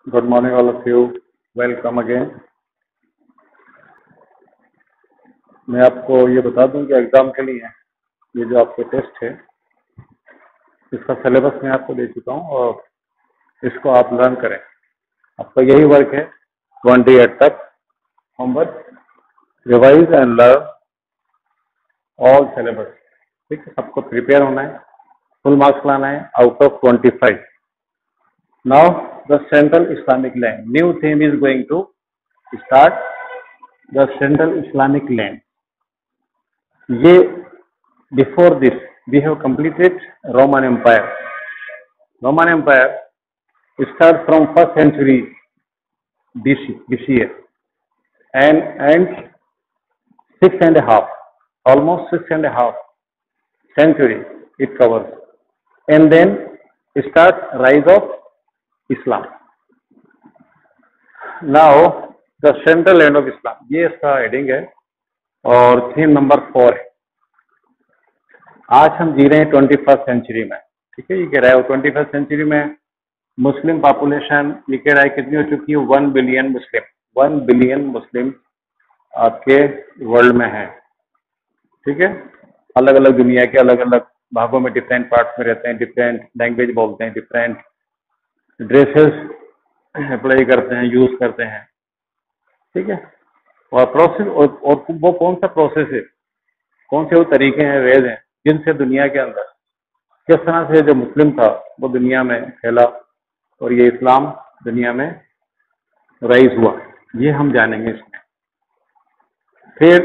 Good morning all of you. Welcome again. मैं आपको ये बता दूं कि एग्जाम के लिए ये जो आपके टेस्ट है इसका सिलेबस मैं आपको दे चुका हूं और इसको आप लर्न करें। आपका यही वर्क है 28 तक homework, revise and learn all syllabus. ठीक है, सबको प्रिपेयर होना है, फुल मार्क्स लाना है out of 25। Now the central Islamic land, new theme is going to start, the central Islamic land. ये before this we have completed Roman Empire. Roman Empire starts from 1st century BC and 6.5, almost 6.5 century it covers, and then starts rise of Islam. Now the central land of Islam, ये इसका heading है और theme number 4 है। आज हम जी रहे हैं 21st century में। ठीक है, ये कह रहा है 21st सेंचुरी में मुस्लिम पॉपुलेशन ये कह रहा है कितनी हो चुकी है, 1 बिलियन मुस्लिम। 1 बिलियन मुस्लिम आपके वर्ल्ड में है। ठीक है, अलग अलग दुनिया के अलग अलग भागों में डिफरेंट पार्ट्स में रहते हैं, डिफरेंट लैंग्वेज बोलते हैं, डिफरेंट ड्रेसेस अप्लाई करते हैं, यूज करते हैं। ठीक है, और प्रोसेस और वो कौन सा प्रोसेस है, कौन से वो तरीके हैं, वेज हैं जिनसे दुनिया के अंदर किस तरह से जो मुस्लिम था वो दुनिया में फैला और ये इस्लाम दुनिया में राइज हुआ, ये हम जानेंगे इसमें। फिर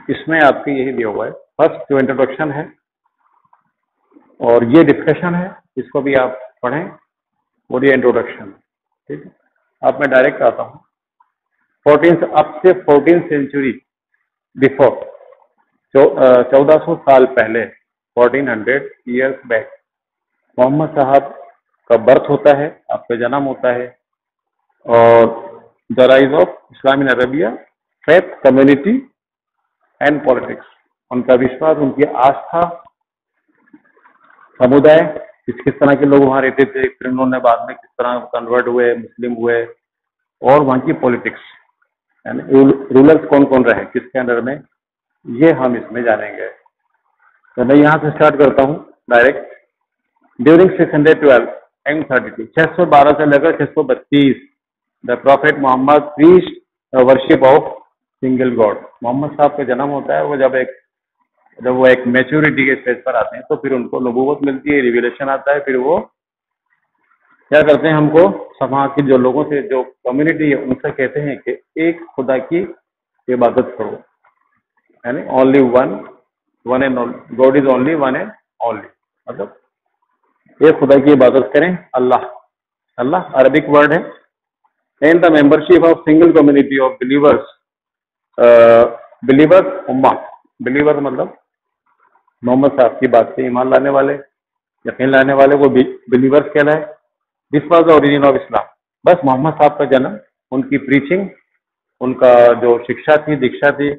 इसमें आपके यही दिया हुआ है, फर्स्ट जो इंट्रोडक्शन है और ये डिस्कशन है, इसको भी आप पढ़ें और ये इंट्रोडक्शन। ठीक है, अब मैं डायरेक्ट आता हूँ 14 से 14 सेंचुरी बिफोर, 1400 साल पहले, 1400 ईयर्स बैक मोहम्मद साहब का बर्थ होता है, आपका जन्म होता है, और the rise of Islam in Arabia, faith, community and politics. उनका विश्वास, उनकी आस्था, समुदाय, किस तरह के लोग वहाँ रहते थे, फिर उन्होंने बाद में किस तरह कन्वर्ट हुए, मुस्लिम हुए, और वहाँ की पॉलिटिक्स यानी रूलर्स कौन कौन रहे किसके अंडर में, ये हम इसमें जानेंगे। तो मैं यहाँ से स्टार्ट करता हूँ डायरेक्ट। ड्यूरिंग 612 एंड 32, 612 से लेकर 632, the prophet Muhammad preached worship of single God. Muhammad साहब का जन्म होता है, जब वो एक मैच्योरिटी के स्टेज पर आते हैं तो फिर उनको नबूवत मिलती है, रिविलेशन आता है, फिर वो क्या करते हैं, हमको समाज के जो लोगों से, जो कम्युनिटी है, उनसे कहते हैं कि एक खुदा की इबादत करो, यानी only one and only, God is only one and only, मतलब एक खुदा की इबादत करें, अल्लाह। अल्लाह अरबिक वर्ड है। And the membership of single community of believers, believers Umma, believer मतलब मोहम्मद साहब की बात से ईमान लाने वाले, यकीन लाने वाले को बिलीवर्स कहलाए। This was the origin of Islam. बस मोहम्मद साहब का जन्म, उनकी प्रीचिंग, उनका जो शिक्षा थी, दीक्षा थी,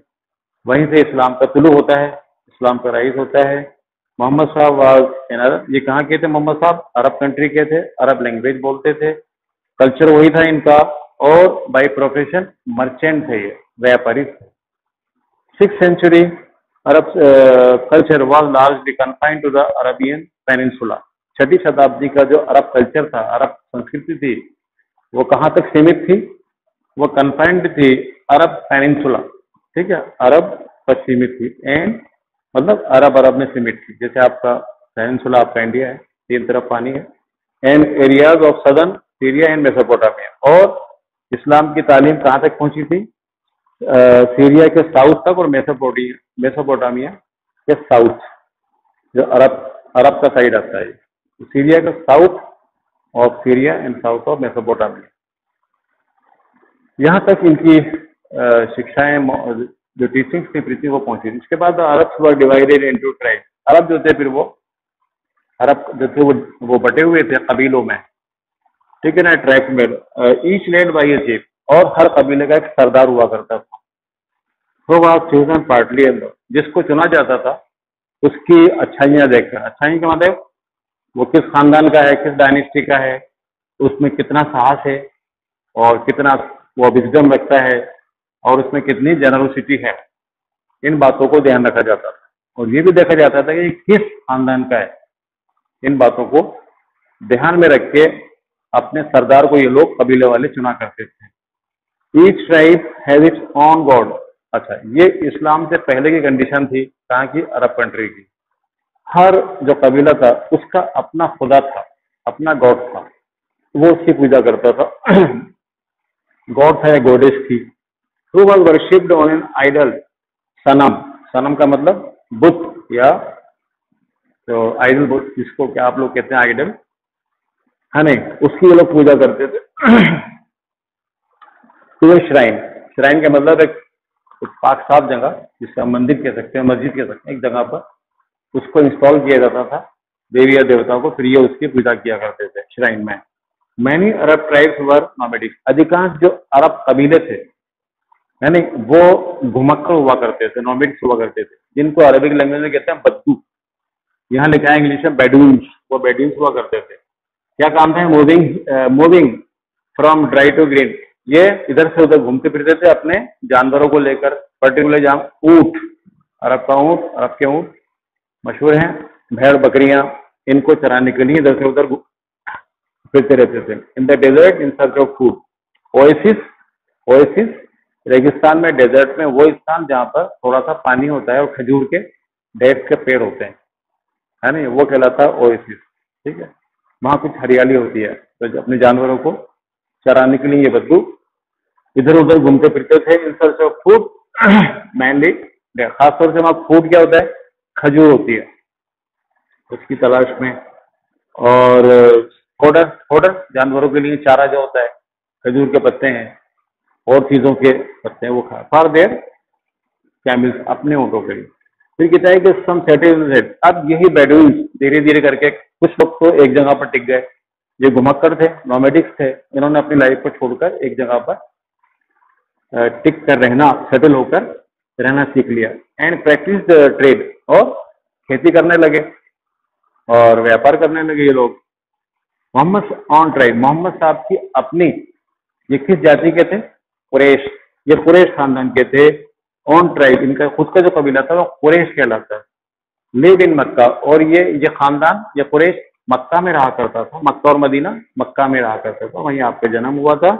वहीं से इस्लाम का तुलू होता है, इस्लाम का राइज होता है। मोहम्मद साहब वाज इन अरब, ये कहाँ के थे मोहम्मद साहब, अरब कंट्री के थे, अरब लैंग्वेज बोलते थे, कल्चर वही था इनका, और बाय प्रोफेशन मर्चेंट थे, ये व्यापारी थे। 6th century Arab culture was largely confined to the Arabian peninsula. 6वीं शताब्दी का जो अरब कल्चर था, अरब संस्कृति थी, वो कहाँ तक सीमित थी, वो कन्फाइंड थी अरब पेनिनसुला। ठीक है, अरब पर सीमित थी, एंड मतलब अरब में सीमित थी। जैसे आपका पेनिनसुला, आपका इंडिया है, 3 तरफ पानी है, and areas of southern Syria and Mesopotamia. और इस्लाम की तालीम कहाँ तक पहुंची थी, सीरिया के साउथ तक और मेसोपोटामिया के साउथ, जो अरब का साइड आता है, सीरिया का south of Syria and south of Mesopotamia, यहाँ तक इनकी शिक्षाएं, जो टीचिंग्स थी, प्रीति, वो पहुंची। इसके बाद Arabs were divided into tribes. अरब जो थे, फिर वो अरब जो थे वो बटे हुए थे कबीलों में। ठीक है ना, ट्राइब्स में, each led by a chief, और हर कबीले का एक सरदार हुआ करता था। तो वह चूजन पार्टली, जिसको चुना जाता था उसकी अच्छाइयाँ देखकर, अच्छाई का मतलब वो किस खानदान का है, किस डायनेस्टी का है, उसमें कितना साहस है, और कितना वो विजडम रखता है और उसमें कितनी जेनरोसिटी है, इन बातों को ध्यान रखा जाता था। और ये भी देखा जाता था कि किस खानदान का है, इन बातों को ध्यान में रख के अपने सरदार को ये लोग कबीले वाले चुना करते थे। Each tribe has its own God. अच्छा, ये इस्लाम से पहले की कंडीशन थी, कहाँ की? अरब कंट्री की। हर जो कबीला था उसका अपना खुदा था, अपना गॉड था, वो उसकी पूजा करता था। गॉड था या गॉडेस थी। Who was worshipped on an idol, सनम। सनम का मतलब बुत या तो आइडल बुत, जिसको क्या आप लोग कहते हैं आइडल, है नहीं, उसकी ये लोग पूजा करते थे। टू श्राइन, श्राइन का मतलब एक पाक साफ जगह, जिससे हम मंदिर कह सकते हैं, मस्जिद कह सकते हैं, एक जगह पर उसको इंस्टॉल किया जाता था देवी या देवताओं को, फिर ये उसकी पूजा किया करते थे श्राइन में। मैनी अरब ट्राइब्स वर नॉमेडिक। अधिकांश जो अरब कबीले थे यानी वो घुमक्कड़ हुआ करते थे, नॉमेडिक्स हुआ करते थे, जिनको अरबिक लैंग्वेज में कहते हैं बद्दू। यहाँ लिखा है इंग्लिश में बेडून्स, वो बेडून्स हुआ करते थे। क्या काम था? Moving from dry to green. ये इधर से उधर घूमते फिरते थे अपने जानवरों को लेकर, पर्टिकुलर जहाँ ऊंट, अरब का ऊंट, अरब के ऊंट मशहूर हैं, भेड़ बकरियां, इनको चराने के लिए इधर से उधर फिरते रहते थे। In the desert in search of food. Oasis, oasis रेगिस्तान में, डेजर्ट में वो स्थान जहाँ पर थोड़ा सा पानी होता है और खजूर के डेट्स के पेड़ होते हैं, है नहीं, वो कहलाता है ओएसिस। ठीक है, वहाँ कुछ हरियाली होती है, तो अपने जानवरों को चराने के लिए ये बद्दू इधर उधर घूमते फिरते थे। इन सर्च ऑफ फूड मेनली, खासतौर से वहाँ फूड क्या होता है? खजूर होती है, उसकी तलाश में। और फोडर, फोडर जानवरों के लिए चारा जो होता है, खजूर के पत्ते हैं और चीजों के पत्ते हैं, वो खा फॉर देयर कैमल्स, अपने ऊँटों के लिए। फिर कहता है कि सम सेटिल, अब यही बेडून्स धीरे धीरे करके कुछ लोग तो एक जगह पर टिक गए, ये घुमक्कड़ थे, नॉमेडिक्स थे, इन्होंने अपनी लाइफ को छोड़कर एक जगह पर टिक कर रहना, सेटल होकर रहना सीख लिया। एंड प्रैक्टिस ट्रेड, और खेती करने लगे और व्यापार करने लगे ये लोग। मोहम्मद ऑन ट्राइब, मोहम्मद साहब की अपनी, ये किस जाति के थे? कुरैश, ये कुरैश खानदान के थे। ऑन ट्राइब, इनका खुद का जो कबीला था वो कुरैश कहलाता है। लिव इन मक्का, और ये खानदान, ये कुरैश मक्का में रहा करता था। मक्का और मदीना, मक्का में रहा करता था, वहीं आपका जन्म हुआ था।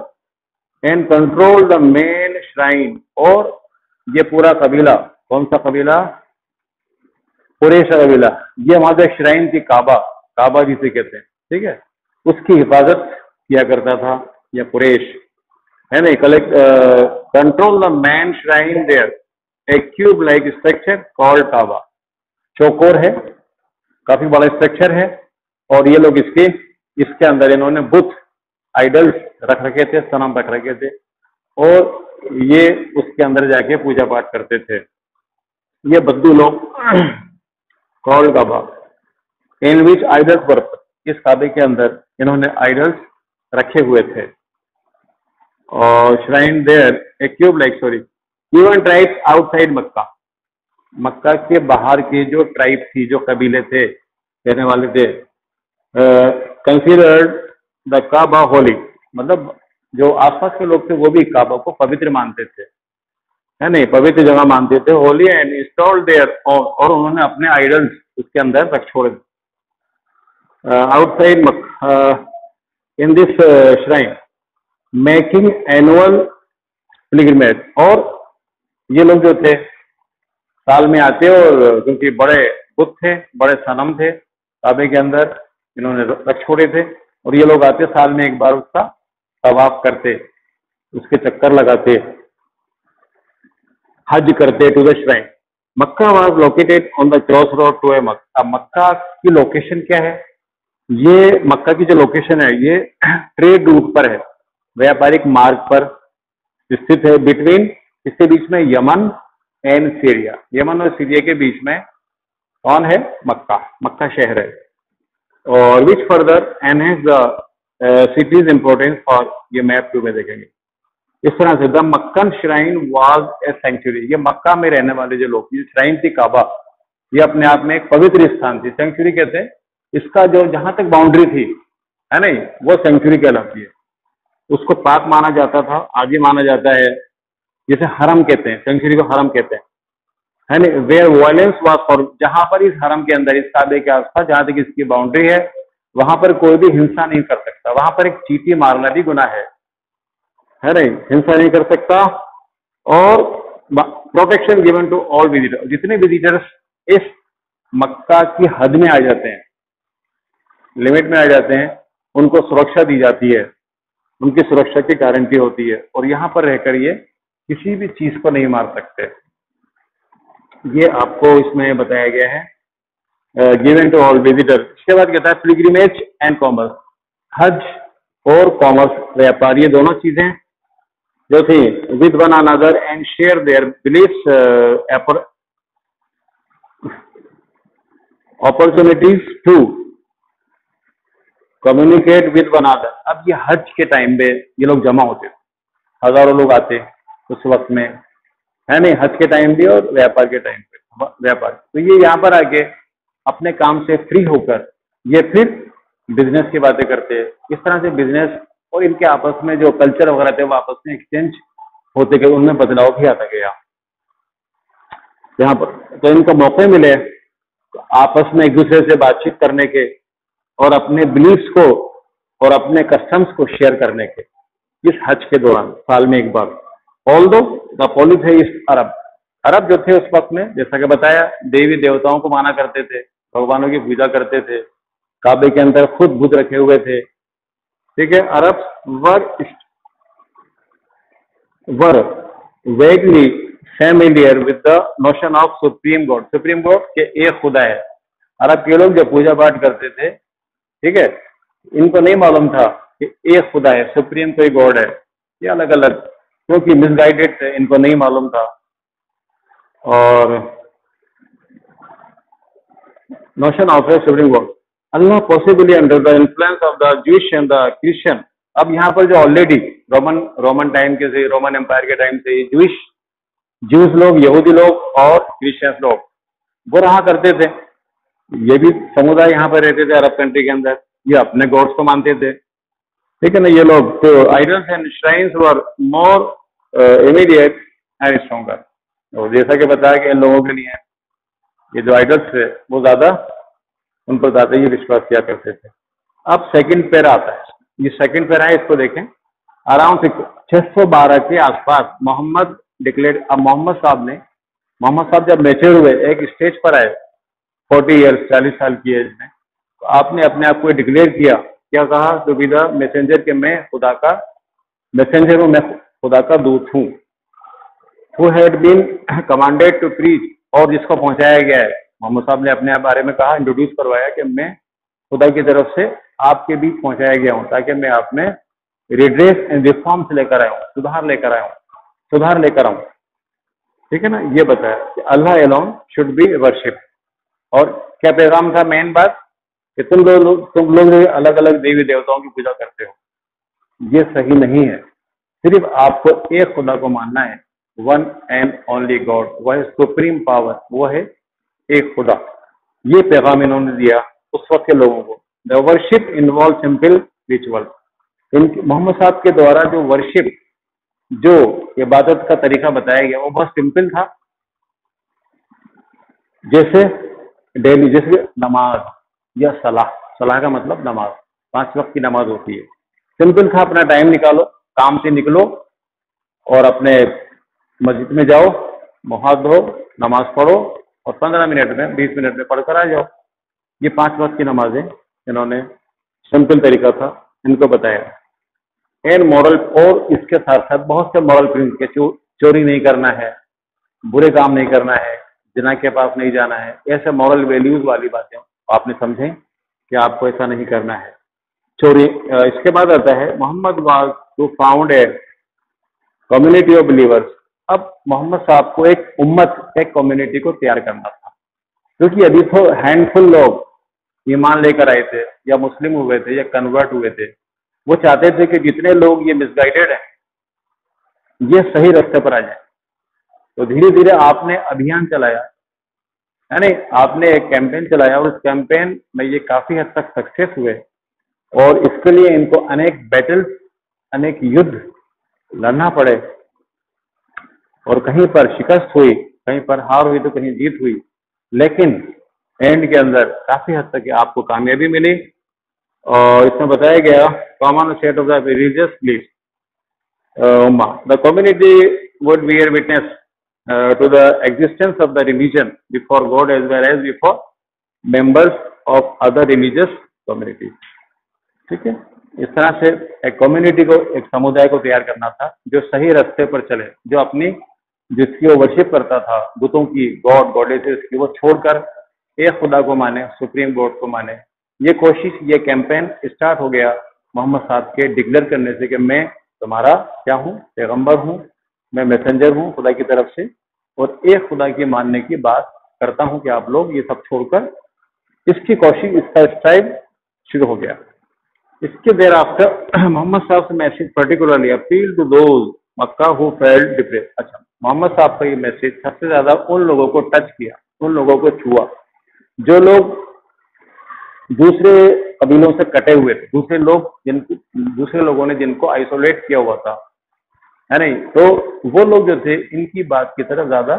And control the main shrine, और ये पूरा कबीला, कौन सा कबीला? कुरैश कबीला, ये वहां से श्राइन थी, काबा, काबा जिसे कहते हैं, ठीक है, उसकी हिफाजत किया करता था यह कुरैश, है नहीं। Collect control the main shrine there, a cube like structure called Kaaba. चौकोर है, काफी बड़ा स्ट्रक्चर है, और ये लोग इसके अंदर इन्होंने बुत, आइडल्स रख रखे थे, सनम रख रखे थे, और ये उसके अंदर जाके पूजा पाठ करते थे। ये बद्दू लोग कॉल्ड काबा, इन विच आइडल्स वर, इस काबे के अंदर इन्होंने आइडल्स रखे हुए थे। और shrine there a cube like, sorry, even tribes outside Mecca, मक्का के बाहर की जो ट्राइब थी, जो कबीले थे, रहने वाले थे, कंसिडर्ड द काबा होली, मतलब जो आसपास के लोग थे वो भी काबा को पवित्र मानते थे, है नहीं, पवित्र जगह मानते थे, होली। एंड इंस्टॉल्ड देयर, और उन्होंने अपने आइडल्स उसके अंदर रख छोड़े outside in this shrine, making annual pilgrimage. और ये लोग जो थे साल में आते, और क्योंकि बड़े बुत थे, बड़े सनम थे काबे के अंदर, इन्होंने रख छोड़े थे, और ये लोग आते साल में एक बार उसका तवाफ करते, उसके चक्कर लगाते, हज करते to the shrine. Mecca was located on the cross road to a Mecca. अब मक्का की लोकेशन क्या है? ये मक्का की जो लोकेशन है ये ट्रेड रूट पर है, व्यापारिक मार्ग पर स्थित है। बिटवीन, इसके बीच में यमन एंड सीरिया, यमन और सीरिया के बीच में कौन है? मक्का, मक्का शहर है। और which further enhance the city's importance for, ये मैप टू में देखेंगे इस तरह से। The Meccan shrine was a century, ये मक्का में रहने वाले जो लोग, ये श्राइन थी काबा, ये अपने आप में एक पवित्र स्थान थी। सेंचुरी कहते हैं इसका जो जहां तक बाउंड्री थी, है नहीं, वो सेंचुरी कहलाती है। उसको पाक माना जाता था, आज भी माना जाता है। जैसे हरम कहते हैं, सेंचुरी को हरम कहते हैं, है ना, वेयर वायलेंस वाज फॉर, जहां पर इस हरम के अंदर, इस काबे के आसपास जहां तक इसकी बाउंड्री है, वहां पर कोई भी हिंसा नहीं कर सकता। वहां पर एक चींटी मारना भी गुनाह है नहीं, हिंसा नहीं कर सकता। और protection given to all visitors, जितने विजिटर्स इस मक्का की हद में आ जाते हैं, लिमिट में आ जाते हैं, उनको सुरक्षा दी जाती है, उनकी सुरक्षा की गारंटी होती है, और यहाँ पर रहकर ये किसी भी चीज को नहीं मार सकते। ये आपको इसमें बताया गया है, गिवन टू ऑल विजिटर। इसके बाद कहता है पिलग्रिमेज एंड कॉमर्स, हज और कॉमर्स, व्यापार, ये दोनों चीजें जो थी, with one another and share their beliefs, opportunities to communicate with one another. अब ये हज के टाइम पे ये लोग जमा होते थे, हजारों लोग आते उस वक्त में, है नहीं, हज के टाइम भी और व्यापार के टाइम पे, व्यापार। तो ये यहाँ पर आके अपने काम से फ्री होकर ये फिर बिजनेस की बातें करते हैं। इस तरह से बिजनेस और इनके आपस में जो कल्चर वगैरह थे वो आपस में एक्सचेंज होते गए, उनमें बदलाव भी आता गया यहाँ पर। तो इनको मौके मिले तो आपस में एक दूसरे से बातचीत करने के और अपने बिलीफ्स को और अपने कस्टम्स को शेयर करने के, इस हज के दौरान साल में एक बार। ऑल्दो द पॉलीथेइस्ट अरब जो थे उस वक्त में, जैसा कि बताया, देवी देवताओं को माना करते थे, भगवानों की पूजा करते थे, काबे के अंदर खुद बुत रखे हुए थे, ठीक है। Arab were vaguely familiar with the notion of supreme God, supreme God के एक खुदा है। अरब के लोग जो पूजा पाठ करते थे, ठीक है, इनको नहीं मालूम था कि एक खुदा है, सुप्रीम कोई गॉड है। ये अलग अलग, क्योंकि मिसगाइडेड थे, इनको नहीं मालूम था। और notion of a supreme God, Allah possibly under the influence of the Jewish and the Christian. अब यहाँ पर जो ऑलरेडी रोमन टाइम के से, रोमन एम्पायर के टाइम से जूस लोग, यहूदी लोग और क्रिश्चियंस लोग वो रहा करते थे। ये भी समुदाय यहाँ पर रहते थे अरब कंट्री के अंदर, ये अपने गॉड्स को मानते थे, ठीक है ना। ये लोग तो idols and shrines were more immediate and stronger. और जैसा कि बताया कि इन लोगों के लिए ये जो आइडल्स थे वो ज्यादा, उन पर ज्यादा ही विश्वास किया करते थे। अब सेकंड पैरा आता है, ये सेकंड पैरा है, इसको देखें। अराउंड 612 के आसपास मोहम्मद डिक्लेयर। अब मोहम्मद साहब जब मैच्योर हुए, एक स्टेज पर आए, 40 ईयर्स, 40 साल की एज में, तो आपने अपने आप को डिक्लेयर किया, क्या कहा, टू बी द मैसेंजर, के मैं खुदा का मैसेंजर हूं, मैं खुदा का दूत हूं। Who had been commanded to preach, और जिसको पहुंचाया गया है। मोहम्मद साहब ने अपने बारे में कहा, इंट्रोड्यूस करवाया कि मैं खुदा की तरफ से आपके बीच पहुंचाया गया हूं, ताकि मैं आप में रिड्रेस एंड रिफॉर्म्स लेकर आया हूं, सुधार लेकर आऊं, ठीक है ना। ये बताया कि अल्लाह अलोन शुड बी वर्शिप। और क्या पैगाम था, मेन बात, कि तुम लोग अलग अलग देवी देवताओं की पूजा करते हो, ये सही नहीं है। सिर्फ आपको एक खुदा को मानना है, वन एंड ओनली गॉड, वह है सुप्रीम पावर, वो है एक खुदा। ये पैगाम इन्होंने दिया उस वक्त के लोगों को। The worship involve simple ritual. Muhammad साहब के द्वारा जो वर्शिप, जो इबादत का तरीका बताया गया, वो बहुत सिंपल था। जैसे डेली, जैसे नमाज या सलाह का मतलब नमाज, 5 वक्त की नमाज होती है। सिंपल था, अपना टाइम निकालो, काम से निकलो और अपने मस्जिद में जाओ, मुंह हाथ धो, नमाज पढ़ो और 15 मिनट में, 20 मिनट में पढ़कर आ जाओ। ये 5 वक्त की नमाजें इन्होंने, सिंपल तरीका था, इनको बताया। एंड मॉरल, और इसके साथ साथ बहुत से मॉरल प्रिंसिपल के, चोरी नहीं करना है, बुरे काम नहीं करना है, जिना के पास नहीं जाना है, ऐसे मॉरल वैल्यूज वाली बातें आपने समझें कि आपको ऐसा नहीं करना है, चोरी। इसके बाद आता है Muhammad was to found a community of believers. अब मोहम्मद साहब को एक उम्मत, एक कम्युनिटी को तैयार करना था, क्योंकि अभी तो हैंडफुल लोग ईमान लेकर आए थे या मुस्लिम हुए थे या कन्वर्ट हुए थे। वो चाहते थे कि जितने लोग ये मिसगाइडेड हैं, ये सही रास्ते पर आ जाए। तो धीरे धीरे आपने अभियान चलाया, है नहीं, आपने एक कैंपेन चलाया, और उस कैंपेन में ये काफी हद तक सक्सेस हुए। और इसके लिए इनको अनेक बैटल्स अनेक युद्ध लड़ना पड़े और कहीं पर शिकस्त हुई, कहीं पर हार हुई तो कहीं जीत हुई, लेकिन एंड के अंदर काफी हद तक आपको कामयाबी मिली। और इसमें बताया गया common state of the religious belief the community would bear witness to the existence of the religion before God as well as before members of other religious communities। ठीक है, इस तरह से एक कम्युनिटी को, एक समुदाय को तैयार करना था जो सही रास्ते पर चले, जो अपनी जिसकी वो वर्शिप करता था, बुतों की, गॉड गॉडेसेस की, वो छोड़कर एक खुदा को माने, सुप्रीम गॉड को माने। ये कोशिश, ये कैंपेन स्टार्ट हो गया मोहम्मद साहब के डिक्लेयर करने से कि मैं तुम्हारा क्या हूँ, पैगंबर हूँ, मैं मैसेंजर हूँ खुदा की तरफ से, और एक खुदा की मानने की बात करता हूँ कि आप लोग ये सब छोड़कर, इसकी कोशिश, इसका स्टाइल शुरू हो गया। इसके देर आफ्टर मोहम्मद साहब से message particularly appeal to those Mecca who felt depress. अच्छा, मोहम्मद साहब का ये मैसेज सबसे ज्यादा उन लोगों को टच किया, उन लोगों को छुआ जो लोग दूसरे कबीलों से कटे हुए थे, दूसरे लोगों ने जिनको आइसोलेट किया हुआ था, है नहीं, तो वो लोग जो थे इनकी बात की तरफ ज्यादा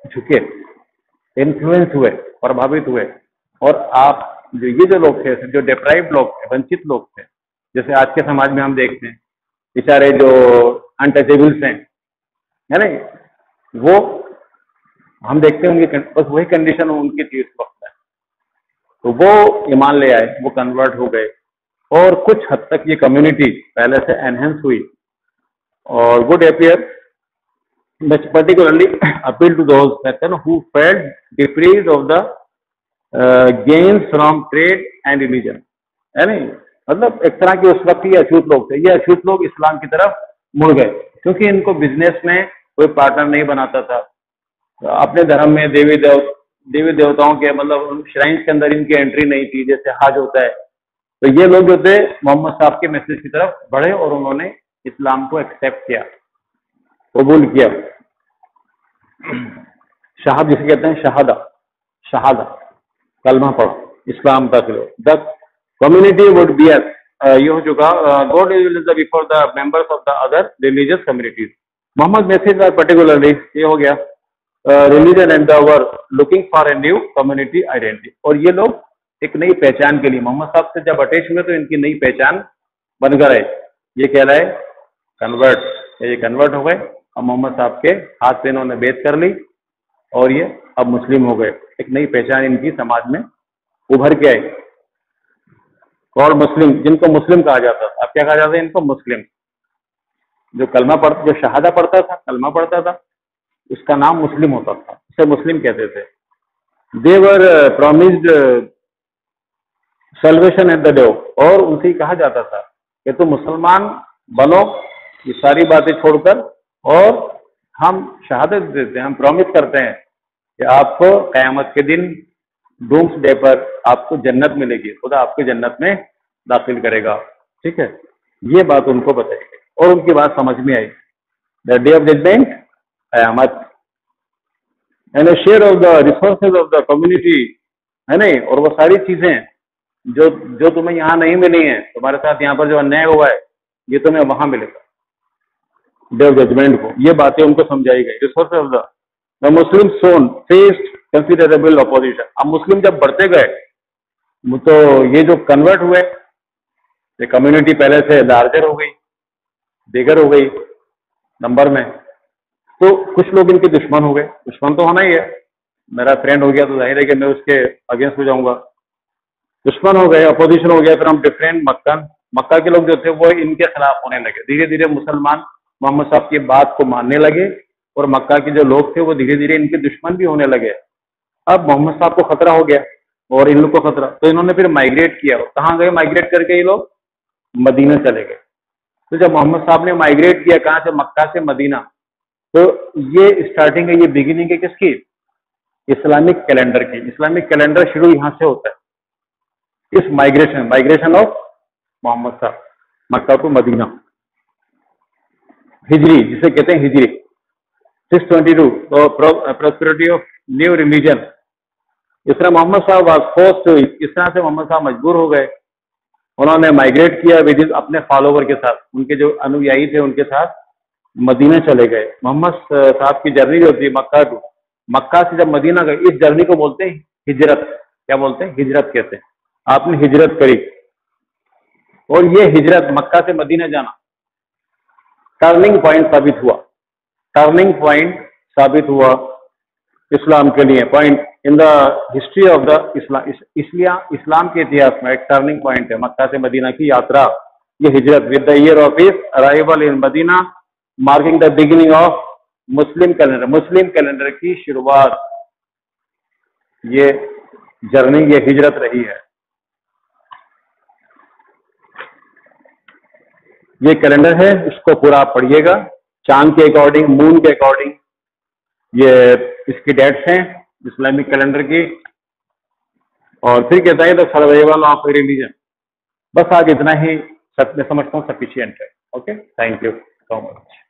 झुके, इन्फ्लुएंस हुए, प्रभावित हुए। और आप जो लोग थे, जो डिप्राइव्ड लोग थे, वंचित लोग थे, जैसे आज के समाज में हम देखते हैं बेचारे जो अनटचेबल्स हैं, है नहीं, वो हम देखते होंगे बस वही कंडीशन उनकी थी उस वक्त में। तो वो ईमान ले आए, वो कन्वर्ट हो गए, और कुछ हद तक ये कम्युनिटी पहले से एनहेंस हुई। और would appear particularly appeal to those person who felt deprived of the gains from trade and religion, है नहीं, मतलब एक तरह के उस वक्त ये अछूत लोग थे, ये अछूत लोग इस्लाम की तरफ मुड़ गए, क्योंकि इनको बिजनेस में कोई पार्टनर नहीं बनाता था। अपने धर्म में देवी देवताओं के, मतलब श्राइन्स के अंदर इनकी एंट्री नहीं थी, जैसे हज होता है। तो ये लोग जो थे मोहम्मद साहब के मैसेज की तरफ बढ़े और उन्होंने इस्लाम को एक्सेप्ट किया, कबूल किया। शहाद जिसे कहते हैं, शहादा, कलमा पढ़ो, इस्लाम तक लो। द कम्युनिटी वुड बी ये हो चुका, God is before the members of the other religious communities. Muhammad message particularly ये हो गया, religion and the were looking for a new community identity. और ये लोग एक नई पहचान के लिए मोहम्मद साहब से जब अटैच हुए तो इनकी नई पहचान बनकर आए। ये कह रहा है कन्वर्ट, ये कन्वर्ट हो गए, अब मोहम्मद साहब के हाथ से इन्होंने बेत कर ली और ये अब मुस्लिम हो गए। एक नई पहचान इनकी समाज में उभर के आई, और मुस्लिम, जिनको मुस्लिम कहा जाता था। अब क्या कहा जाता है इनको? मुस्लिम। जो जो शहादा पढ़ता था, कलमा पढ़ता था, उसका नाम मुस्लिम होता था, उसे मुस्लिम कहते थे। They were promised salvation at the day, और उनसे कहा जाता था कि तुम मुसलमान बनो, ये सारी बातें छोड़कर, और हम शहादत देते हैं, हम प्रॉमिस करते हैं कि आपको क़यामत के दिन डूम्स डे पर आपको जन्नत मिलेगी, खुदा आपको जन्नत में दाखिल करेगा। ठीक है, ये बात उनको बताई गई और उनकी बात समझ में आई। द डे ऑफ जजमेंट, क़यामत, and share of the resources of the community, है नहीं, और वो सारी चीजें जो तुम्हें यहाँ नहीं मिली हैं, तुम्हारे साथ यहाँ पर जो अन्याय हुआ है, ये तुम्हें वहां मिलेगा डे ऑफ जजमेंट को। ये बातें उनको समझाई गई। Resources of the Muslim soon faced considerable opposition. अब मुस्लिम जब बढ़ते गए तो ये जो कन्वर्ट हुए, ये कम्युनिटी पहले से लार्जर हो गई, बिगर हो गई नंबर में, तो कुछ लोग इनके दुश्मन हो गए। दुश्मन तो होना ही है, मेरा फ्रेंड हो गया तो जाहिर है कि मैं उसके अगेंस्ट हो जाऊंगा। दुश्मन हो गए, अपोजिशन हो गया। फिर हम डिफरेंट मक्का के लोग जो थे वो इनके खिलाफ होने लगे। धीरे धीरे मुसलमान मोहम्मद साहब की बात को मानने लगे और मक्का के जो लोग थे वो धीरे धीरे इनके दुश्मन भी होने लगे। अब मोहम्मद साहब को खतरा हो गया और इन लोग को खतरा, तो इन्होंने फिर माइग्रेट किया। कहाँ गए माइग्रेट करके? ये लोग मदीना चले गए। तो जब मोहम्मद साहब ने माइग्रेट किया, कहाँ से? मक्का से मदीना, तो ये स्टार्टिंग है, ये बिगिनिंग है किसकी? इस्लामिक कैलेंडर की। इस्लामिक कैलेंडर शुरू यहाँ से होता है, इस माइग्रेशन ऑफ मोहम्मद साहब मक्का टू मदीना। हिजरी जिसे कहते हैं हिजरी 622, तो प्रॉस्पेरिटी ऑफ न्यू रिलीजन। इस तरह मोहम्मद साहब वाज फोर्स्ड, इस तरह से मोहम्मद साहब मजबूर हो गए उन्होंने माइग्रेट किया विद अपने फॉलोवर के साथ, उनके जो अनुयायी थे उनके साथ मदीना चले गए। मोहम्मद साहब की जर्नी जो थी मक्का टू, मक्का से जब मदीना गए, इस जर्नी को बोलते हैं हिजरत। क्या बोलते हैं? हिजरत कहते हैं। आपने हिजरत करी, और ये हिजरत मक्का से मदीना जाना टर्निंग पॉइंट साबित हुआ, टर्निंग पॉइंट साबित हुआ इस्लाम के लिए। Point in the history of the Islam के इतिहास में एक टर्निंग पॉइंट है मक्का से मदीना की यात्रा, ये हिजरत। With the year of his arrival in Medina marking the beginning of Muslim calendar, Muslim calendar की शुरुआत, ये जर्नी, ये हिजरत रही है। ये कैलेंडर है, इसको पूरा आप पढ़िएगा चांद के अकॉर्डिंग, मून के अकॉर्डिंग, ये इसकी डेट्स हैं इस्लामिक कैलेंडर की। और फिर कहता है द सर्वाइवल ऑफ रिलीजन। बस आज इतना ही मैं समझता हूँ सफिशियंट है। Okay, thank you so much.